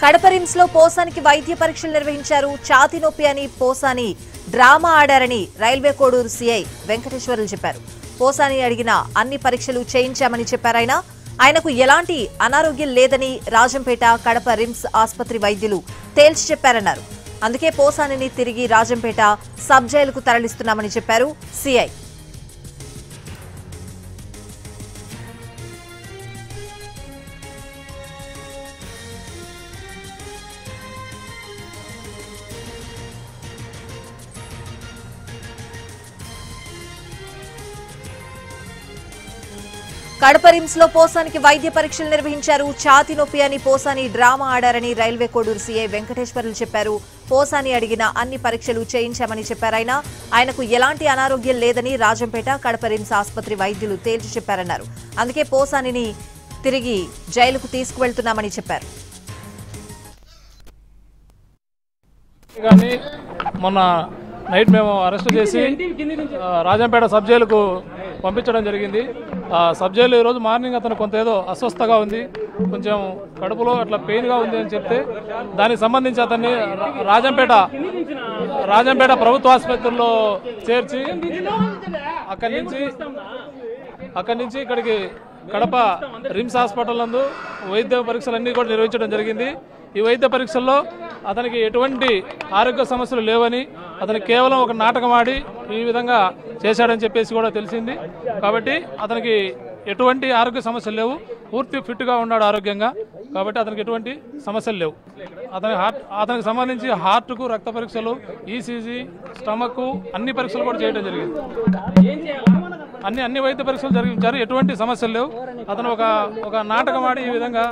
Kadapa RIMS లో పోసానికి వైద్య పరీక్షలు నిర్వహించారు. ఛాతీ నొప్పి అని పోసాని డ్రామా ఆడారని రైల్వే కోడూరు సీఐ వెంకటేశ్వర్లు చెప్పారు. పోసాని అడిగిన అన్ని పరీక్షలు చేయించామని చెప్పారాయన. ఆయనకు ఎలాంటి అనారోగ్యం లేదని రాజంపేట, కడప రిమ్స్ ఆసుపత్రి వైద్యులు తేల్చి చెప్పారన్నారు. అందుకే పోసానిని తిరిగి రాజంపేట సబ్ జైలుకు తరలిస్తున్నామని చెప్పారు సీఐ. కడప రిమ్స్ లో పోసానికి వైద్య పరీక్షలు నిర్వహించారు. ఛాతీ నొప్పి అని పోసాని డ్రామా ఆడారని రైల్వే కోడూరు సీఐ వెంకటేశ్వర్లు చెప్పారు. పోసాని అడిగిన అన్ని పరీక్షలు చేయించామని చెప్పారాయన. ఆయనకు ఎలాంటి అనారోగ్యం లేదని రాజంపేట, కడప రిమ్స్ ఆసుపత్రి వైద్యులు తేల్చి చెప్పారన్నారు. అందుకే పోసానిని తిరిగి జైలుకు తీసుకువెళ్తున్నామని చెప్పారు. మొన్న నైట్ మేము అరెస్ట్ చేసి రాజంపేట సబ్ జైలుకు పంపించడం జరిగింది. సబ్ జైలు ఈరోజు మార్నింగ్ అతను కొంత ఏదో అస్వస్థగా ఉంది, కొంచెం కడుపులో అట్లా పెయిన్గా ఉంది అని చెప్తే దానికి సంబంధించి అతన్ని రాజంపేట ప్రభుత్వ ఆసుపత్రిలో చేర్చి అక్కడి నుంచి ఇక్కడికి కడప రిమ్స్ హాస్పిటల్ నందు వైద్య పరీక్షలన్నీ కూడా నిర్వహించడం జరిగింది. ఈ వైద్య పరీక్షల్లో అతనికి ఎటువంటి ఆరోగ్య సమస్యలు లేవని, అతను కేవలం ఒక నాటకం ఆడి ఈ విధంగా చేశాడని చెప్పేసి కూడా తెలిసింది. కాబట్టి అతనికి ఎటువంటి ఆరోగ్య సమస్యలు లేవు, పూర్తి ఫిట్గా ఉన్నాడు ఆరోగ్యంగా. కాబట్టి అతనికి ఎటువంటి సమస్యలు లేవు. అతనికి సంబంధించి హార్ట్కు రక్త పరీక్షలు, ఈసీజీ, స్టమక్ అన్ని పరీక్షలు కూడా చేయడం జరిగింది. అన్ని వైద్య పరీక్షలు జరిగించారు. ఎటువంటి సమస్యలు లేవు. అతను ఒక నాటకం ఆడి ఈ విధంగా